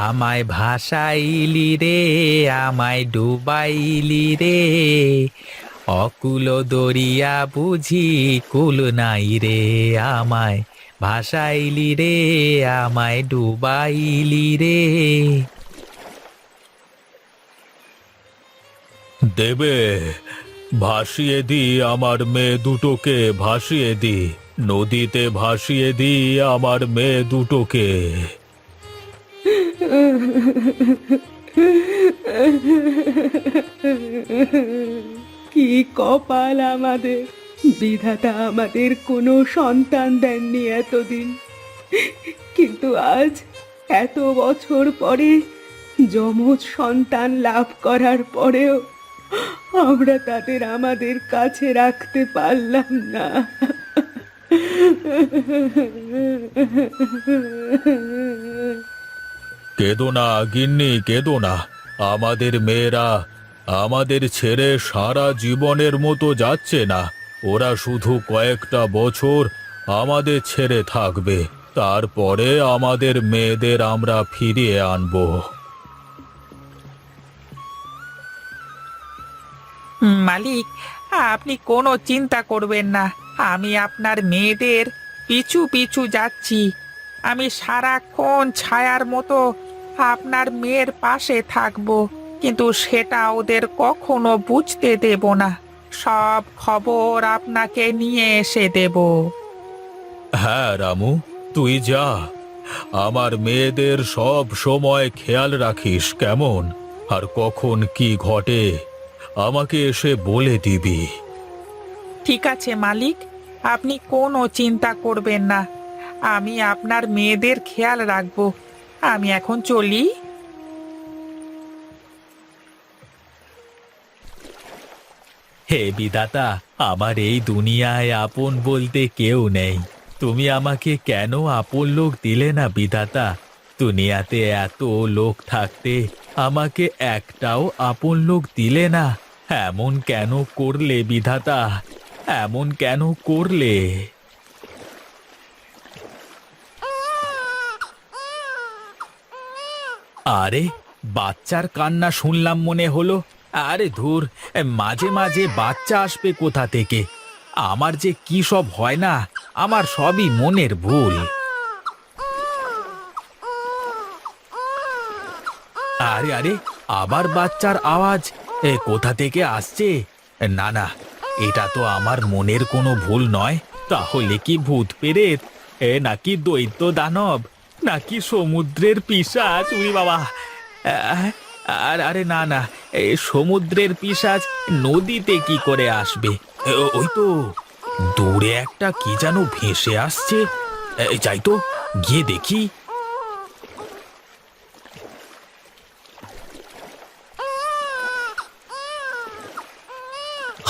আমায় ভাসাইলি রে, আমায় ডুবাইলি রে, অকুল দরিয়া বুঝি কুল নাই রে। আমায় ভাসাইলি রে, আমায় ডুবাইলি রে। দেবে, ভাসিয়ে দি আমার মেয়ে দুটোকে, ভাসিয়ে দি নদীতে, ভাসিয়ে দি আমার মেয়ে দুটোকে। কি কপাল আমাদের! বিধাতা আমাদের কোনো সন্তান দেননি এতদিন, কিন্তু আজ এত বছর পরে যমজ সন্তান লাভ করার পরেও আমরা তাদের আমাদের কাছে রাখতে পারলাম না। কেঁদো না গিন্নি, কেঁদো না। আমাদের মেয়েরা আমাদের ছেড়ে সারা জীবনের মতো যাচ্ছে না। ওরা শুধু কয়েকটা বছর আমাদের ছেড়ে থাকবে, তারপরে আমাদের মেয়েদের আমরা ফিরিয়ে আনবো। মালিক, আপনি কোনো চিন্তা করবেন না। আমি আপনার মেয়েদের পিছু পিছু যাচ্ছি। আমি সারাক্ষণ ছায়ার মতো আপনার মেয়ের পাশে থাকব, কিন্তু সেটা ওদের কখনো বুঝতে দেব না। সব খবর আপনাকে নিয়ে এসে দেব। হ্যাঁ রামু, তুই যা। আমার মেয়েদের সব সময় খেয়াল রাখিস কেমন, আর কখন কি ঘটে আমাকে এসে বলে দিবি। ঠিক আছে মালিক, আপনি কোনো চিন্তা করবেন না। আমি আপনার মেয়েদের খেয়াল রাখব। আমি এখন চলি। হে বিধাতা, আমার এই দুনিয়ায় আপন বলতে কেউ নেই। তুমি আমাকে কেন আপন লোক দিলে না বিধাতা? দুনিয়াতে এত লোক থাকতে আমাকে একটাও আপন লোক দিলে না। এমন কেন করলে বিধাতা? এমন কেন করলে? আরে, বাচ্চার কান্না শুনলাম মনে হলো। আরে ধুর, মাঝে মাঝে বাচ্চা আসবে কোথা থেকে? আমার যে কি সব হয় না, আমার সবই মনের ভুল। আরে আরে, আবার বাচ্চার আওয়াজ কোথা থেকে আসছে? না না, এটা তো আমার মনের কোনো ভুল নয়। তাহলে কি ভূত পেরেত, নাকি দৈত্য দানব, নাকি সমুদ্রের পিশাচ? উরি বাবা! আহ, আর আরে না না, সমুদ্রের পিশাচ নদীতে কি করে আসবে? ওই তো দূরে একটা কি যেন ভেসে আসছে। যাই তো, গিয়ে দেখি।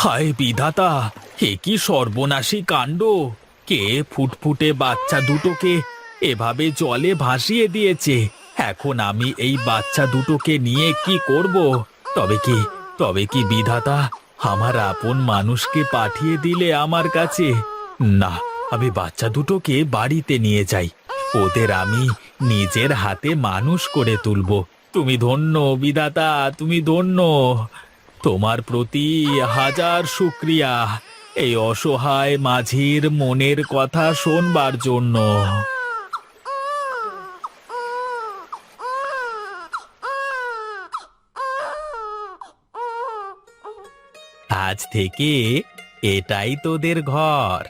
হায় বিধাতা, হে কি সর্বনাশী কাণ্ড! কে ফুটফুটে বাচ্চা দুটোকে এভাবে জলে ভাসিয়ে দিয়েছে? এখন আমি এই বাচ্চা দুটোকে নিয়ে কি করব? তবে কি বিধাতা আমার আপন মানুষকে পাঠিয়ে দিলে আমার কাছে? না, আমি বাচ্চা দুটোকে বাড়িতে নিয়ে যাই। ওদের আমি নিজের হাতে মানুষ করে তুলব। তুমি ধন্য বিধাতা, তুমি ধন্য। তোমার প্রতি হাজার শুক্রিয়া এই অসহায় মাঝির মনের কথা শোনবার জন্য। আজ থেকে এটাই তোদের ঘর,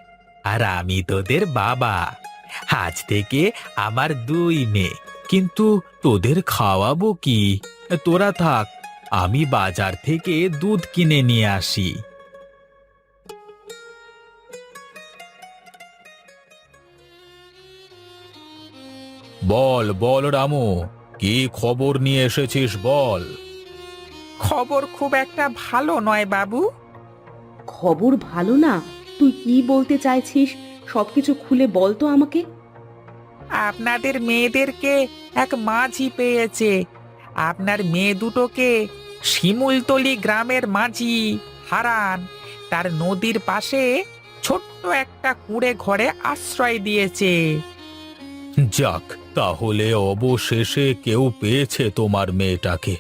আর আমি তোদের বাবা। আজ থেকে আমার দুই মেয়ে, কিন্তু তোদের খাওয়াবো কি? তোরা থাক, আমি বাজার থেকে দুধ কিনে নিয়ে আসি। বল বল রামু, কি খবর নিয়ে এসেছিস বল। খবর খুব একটা ভালো নয় বাবু। খবর ভালো না? তুই কি বলতে চাইছিস? সবকিছু খুলে বল তো আমাকে। আপনাদের মেয়েদেরকে এক মাঝি পেয়েছে। আপনার মেয়ে দুটোকে শিমুলতলি গ্রামের মাঝি হারান তার নদীর পাশে ছোট্ট একটা কুঁড়ে ঘরে আশ্রয় দিয়েছে। যাক, তাহলে অবশেষে কেউ পেয়েছে তোমার মেয়েটাকে।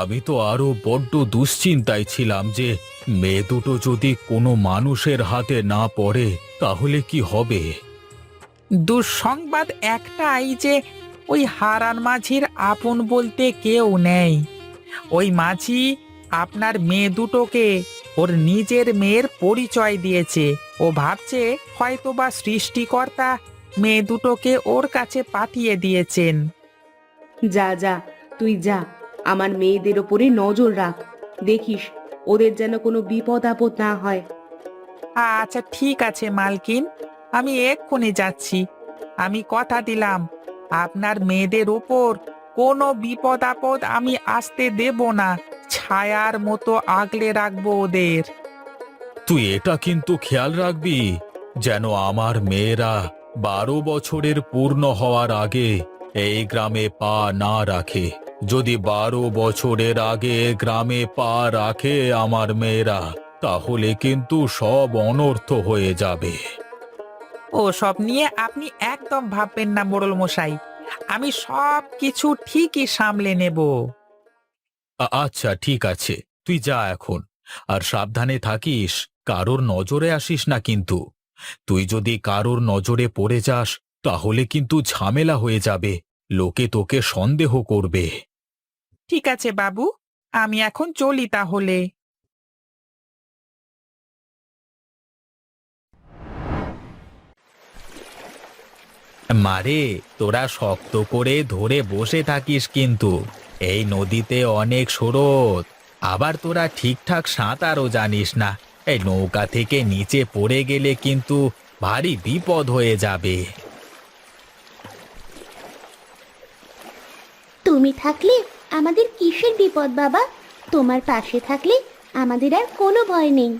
আমি তো আরো বড্ড দুশ্চিন্তায় ছিলাম যে মেয়ে দুটো যদি কোনো মানুষের হাতে না পড়ে তাহলে কি হবে। দুঃসংবাদ একটাই যে ওই হারান মাঝির আপন বলতে কেউ নেই। ওই মাঝি আপনার মেয়ে দুটোকে ওর নিজের মেয়ের পরিচয় দিয়েছে। ও ভাবছে হয়তোবা সৃষ্টিকর্তা মেয়ে দুটোকে ওর কাছে পাঠিয়ে দিয়েছেন। যা যা, তুই যা, আমার মেয়েদের ওপরে নজর রাখ, দেখিস ওদের যেন কোনো বিপদ আপদ না হয়। আচ্ছা ঠিক আছে মালকিন, আমি এক্ষুনি যাচ্ছি। আমি কথা দিলাম আপনার মেয়েদের উপর কোনো বিপদ আপদ আমি আসতে দেব না। ছায়ার মতো আগলে রাখবো ওদের। তুই এটা কিন্তু খেয়াল রাখবি যেন আমার মেয়েরা 12 বছরের পূর্ণ হওয়ার আগে এই গ্রামে পা না রাখে। যদি 12 বছরের আগে গ্রামে পা রাখে আমার মেয়েরা, তাহলে কিন্তু সব অনর্থ হয়ে যাবে। ও সব নিয়ে আপনি একদম ভাববেন না মোড়ল মশাই, আমি সব কিছু ঠিকই সামলে নেব। আচ্ছা ঠিক আছে, তুই যা এখন। আর সাবধানে থাকিস, কারোর নজরে আসিস না কিন্তু। তুই যদি কারোর নজরে পড়ে যাস তাহলে কিন্তু ঝামেলা হয়ে যাবে, লোকে তোকে সন্দেহ করবে। ঠিক আছে বাবু, আমি এখন চলি তাহলে। মারে, তোরা শক্ত করে ধরে বসে থাকিস কিন্তু। এই নদীতে অনেক স্রোত, আবার তোরা ঠিকঠাক সাঁতারও জানিস না। এই নৌকা থেকে নিচে পড়ে গেলে কিন্তু ভারী বিপদ হয়ে যাবে। তুমি থাকলে আমাদের কিসের বিপদ বাবা? তোমার পাশে থাকলে আমাদের আর কোনো ভয় নেই।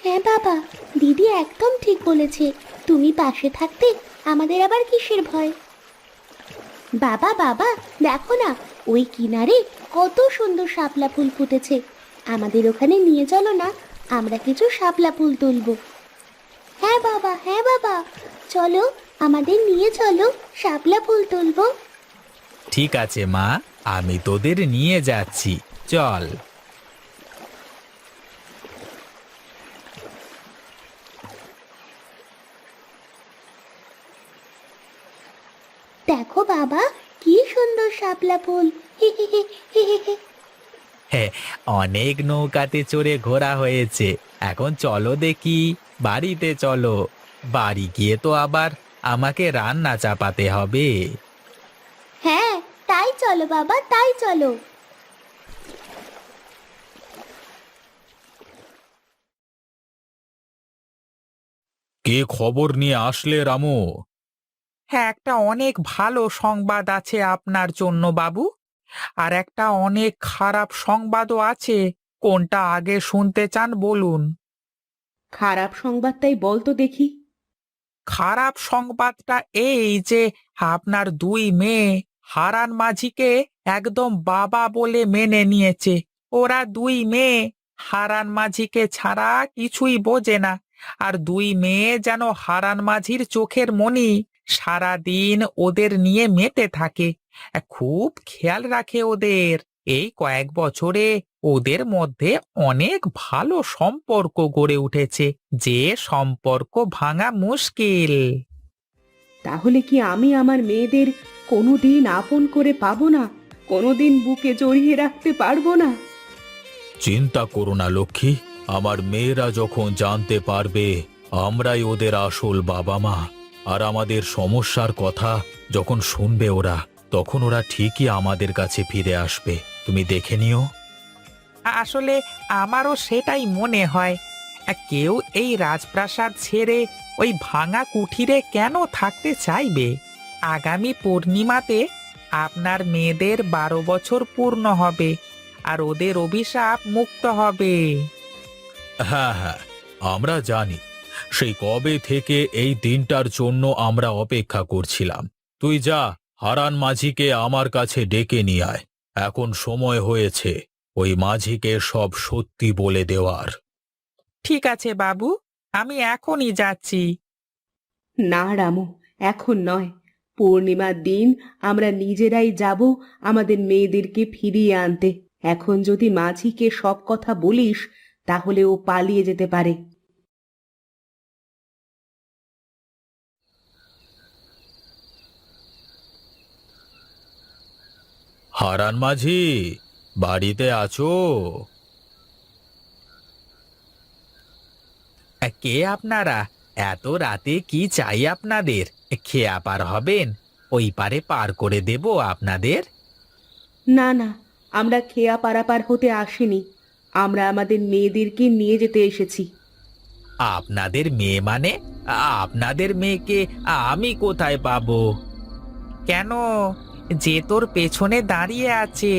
হ্যাঁ বাবা, দিদি একদম ঠিক বলেছে। তুমি পাশে থাকতে আমাদের আবার কিসের ভয়? বাবা বাবা, দেখো না, ওই কিনারে কত সুন্দর শাপলা ফুল ফুটেছে। আমাদের ওখানে নিয়ে চলো না, আমরা কিছু শাপলা ফুল তুলবো। হ্যাঁ বাবা, হ্যাঁ বাবা, চলো, আমাদের নিয়ে চলো, শাপলা ফুল তুলবো। ঠিক আছে মা, আমি তোদের নিয়ে যাচ্ছি, চল। দেখো বাবা, কি সুন্দর শাপলা ফুল। হে হে হে হে হে হে। হ্যাঁ, অনেক নৌকাতে চড়ে ঘোরা হয়েছে, এখন চলো দেখি বাড়িতে চলো। বাড়ি গিয়ে তো আবার আমাকে রান্না চাপাতে হবে। হ্যাঁ, তাই চলো বাবা, তাই চলো। কে খবর নিয়ে আসলে রামু? হ্যাঁ, একটা অনেক ভালো সংবাদ আছে আপনার জন্য বাবু, আর একটা অনেক খারাপ সংবাদও আছে। কোনটা আগে শুনতে চান বলুন? খারাপ সংবাদটাই বল তো দেখি। খারাপ সংবাদটা এই যে আপনার দুই মেয়ে হারান মাঝিকে একদম বাবা বলে মেনে নিয়েছে। ওরা দুই মেয়ে হারান মাঝিকে ছাড়া কিছুই বোঝে না। আর দুই মেয়ে যেন হারান মাঝির চোখের মণি, সারাদিন ওদের নিয়ে মেতে থাকে, খুব খেয়াল রাখে ওদের। এই কয়েক বছরে ওদের মধ্যে অনেক ভালো সম্পর্ক গড়ে উঠেছে, যে সম্পর্ক ভাঙা মুশকিল। তাহলে কি আমি আমার মেয়েদের কোনোদিন আপন করে পাবো না? কোনোদিন বুকে জড়িয়ে রাখতে পারবো না? চিন্তা করো না লক্ষ্মী, আমার মেয়েরা যখন জানতে পারবে আমরাই ওদের আসল বাবা মা, আর আমাদের সমস্যার কথা যখন শুনবে ওরা, তখন ওরা ঠিকই আমাদের কাছে ফিরে আসবে। তুমি দেখে নিও। আসলে আমারও সেটাই মনে হয়। কেউ এই রাজপ্রাসাদ ছেড়ে ওই ভাঙা কুঠিরে কেন থাকতে চাইবে? আগামী পূর্ণিমাতে আপনার মেয়েদের 12 বছর পূর্ণ হবে, আর ওদের অভিশাপ মুক্ত হবে। হ্যাঁ হ্যাঁ, আমরা জানি। সেই কবে থেকে এই দিনটার জন্য আমরা অপেক্ষা করছিলাম। তুই যা, হারান মাঝিকে আমার কাছে ডেকে নিয়ে আয়। এখন সময় হয়েছে ওই মাঝিকে সব সত্যি বলে দেওয়ার। ঠিক আছে বাবু, আমি এখনই যাচ্ছি। না রামু, এখন নয়। পূর্ণিমার দিন আমরা নিজেরাই যাব আমাদের মেয়েদেরকে ফিরিয়ে আনতে। এখন যদি মাঝিকে সব কথা বলিস তাহলে ও পালিয়ে যেতে পারে। হারান মাঝি, বাড়িতে আছো? কে আপনারা? এত রাতে কি চাই আপনাদের? খেয়া পার হবেন? ওই পারে পার করে দেব আপনাদের। না না, আমরা খেয়া পারাপার হতে আসিনি, আমরা আমাদের মেয়েদেরকে নিয়ে যেতে এসেছি। আপনাদের মেয়ে মানে? আপনাদের মেয়েকে আমি কোথায় পাবো? কেন, যে তোর পেছনে দাঁড়িয়ে আছে।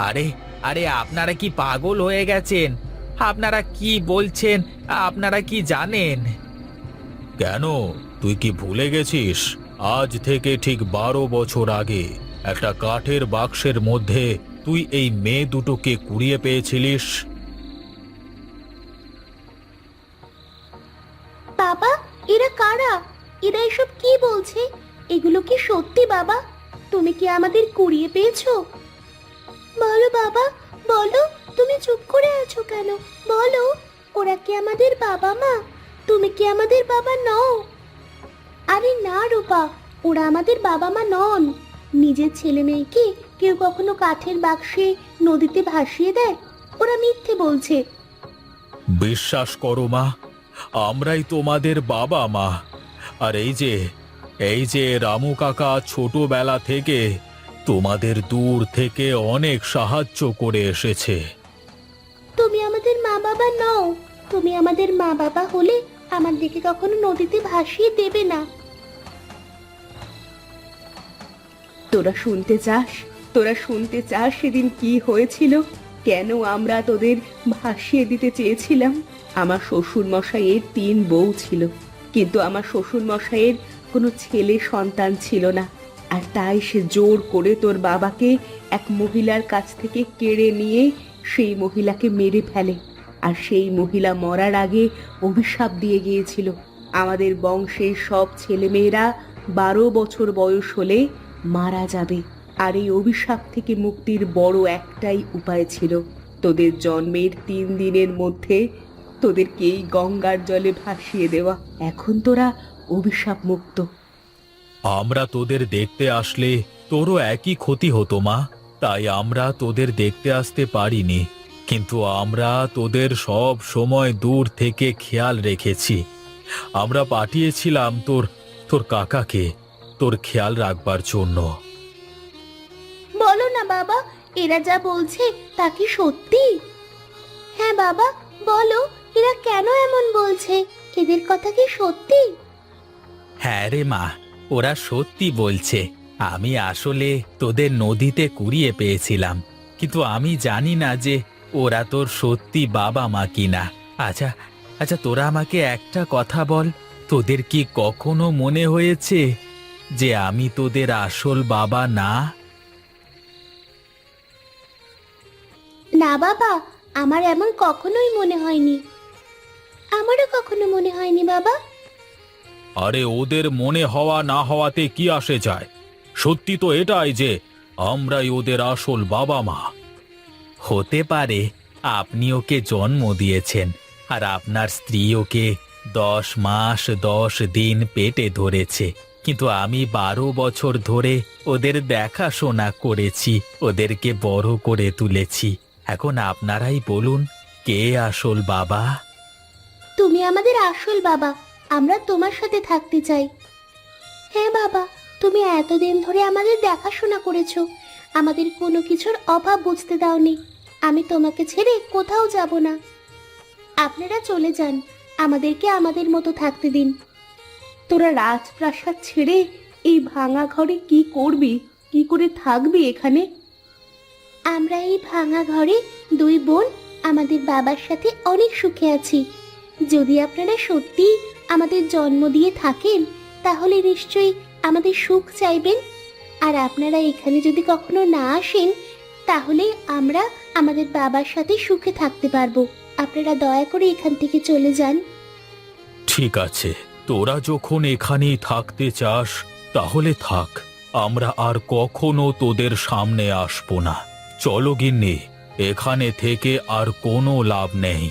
আরে আরে, আপনারা কি পাগল হয়ে গেছেন? আপনারা কি বলছেন? আপনারা কি জানেন? কেন, তুই কি ভুলে গেছিস? আজ থেকে ঠিক 12 বছর আগে একটা কাঠের বাক্সের মধ্যে তুই এই মেয়ে দুটোকে কুড়িয়ে পেয়েছিলিস। বাবা, এরা কারা? এরা এসব কি বলছে? এগুলো কি সত্যি বাবা? তুমি কি আমাদের কুড়িয়ে পেয়েছো? বলো বাবা, বলো, তুমি চুপ করে আছো কেন? বলো, ওরা কি আমাদের বাবা মা? তুমি কি আমাদের বাবা নও? আরে না রূপা, ওরা আমাদের বাবা মা নন। নিজের ছেলে মেয়েকে কেউ কখনো কাঠের বাক্সে নদীতে ভাসিয়ে দেয়? ওরা মিথ্যে বলছে। বিশ্বাস করো মা, আমরাই তোমাদের বাবা মা। আর এই যে রামু কাকা ছোটবেলা থেকে তোমাদের দূর থেকে অনেক সাহায্য করে এসেছে। তুমি আমাদের মা বাবা নও। তুমি আমাদের মা বাবা হলে আমাদেরকে কখনো নদীতে ভাসিয়ে দেবে না। তোরা শুনতে চাস? তোরা শুনতে চাস সেদিন কি হয়েছিল? কেন আমরা তোদের ভাসিয়ে দিতে চেয়েছিলাম? আমার শ্বশুর মশাইয়ের 3 বউ ছিল, কিন্তু আমার শ্বশুর মশাইয়ের কোনো ছেলে সন্তান ছিল না। আর তাই সে জোর করে তোর বাবাকে এক মহিলার কাছ থেকে কেড়ে নিয়ে সেই মহিলাকে মেরে ফেলে। আর সেই মহিলা মরার আগে অভিশাপ দিয়ে গিয়েছিল, আমাদের বংশের সব ছেলেমেয়েরা 12 বছর বয়স হলে মারা যাবে। আর এই অভিশাপ থেকে মুক্তির বড় একটাই উপায় ছিল, তোদের জন্মের 3 দিনের মধ্যে তোদেরকে এই গঙ্গার জলে ভাসিয়ে দেওয়া। এখন তোরা অভিশাপ মুক্ত। আমরা তোদের দেখতে আসলে তোরও একই ক্ষতি হতো মা, তাই আমরা তোদের দেখতে আসতে পারিনি। কিন্তু আমরা তোদের সব সময় দূর থেকে খেয়াল রেখেছি। আমরা পাঠিয়েছিলাম তোর কাকাকে তোর খেয়াল রাখবার জন্য। বলো না বাবা, এরা যা বলছে তা কি সত্যি? হ্যাঁ বাবা, বলো, এরা কেন এমন বলছে? এদের কথা কি সত্যি? হ্যাঁ রে মা, ওরা সত্যি বলছে। আমি আসলে তোদের নদীতে কুড়িয়ে পেয়েছিলাম, কিন্তু আমি জানি না যে ওরা তোর সত্যি বাবা মা কিনা। আচ্ছা আচ্ছা, তোরা আমাকে একটা কথা বল, তোদের কি কখনো মনে হয়েছে যে আমি তোদের আসল বাবা না? না বাবা, আমার এমন কখনোই মনে হয়নি। আমারও কখনো মনে হয়নি বাবা। আরে ওদের মনে হওয়া না হওয়াতে কি আসে যায়? সত্যি তো এটাই যে আমরাই ওদের আসল বাবা মা। হতে পারে আপনি ওকে জন্ম দিয়েছেন, আর আপনার স্ত্রী ওকে 10 মাস 10 দিন পেটে ধরেছে, কিন্তু আমি 12 বছর ধরে ওদের দেখাশোনা করেছি, ওদেরকে বড় করে তুলেছি। এখন আপনারাই বলুন, কে আসল বাবা? তুমি আমাদের আসল বাবা, আমরা তোমার সাথে থাকতে চাই। হ্যাঁ বাবা, তুমি এতদিন ধরে আমাদের দেখাশোনা করেছো, আমাদের কোনো কিছুর অভাব বুঝতে দাওনি। আমি তোমাকে ছেড়ে কোথাও যাব না। আপনারা চলে যান, আমাদেরকে আমাদের মতো থাকতে দিন। তোরা রাজপ্রাসাদ ছেড়ে এই ভাঙা ঘরে কি করবি? কি করে থাকবি এখানে? আমরা এই ভাঙা ঘরে 2 বোন আমাদের বাবার সাথে অনেক সুখে আছি। যদি আপনারা সত্যি আমাদের জন্ম দিয়ে থাকেন, তাহলে নিশ্চয়ই আমাদের সুখ চাইবেন। আর আপনারা এখানে যদি কখনো না আসেন, তাহলে আমরা আমাদের বাবার সাথে সুখে থাকতে পারবো। আপনারা দয়া করে এখান থেকে চলে যান। ঠিক আছে, তোরা যখন এখানেই থাকতে চাস তাহলে থাক, আমরা আর কখনো তোদের সামনে আসবো না। চলো গিন্নি, এখানে থেকে আর কোনো লাভ নেই।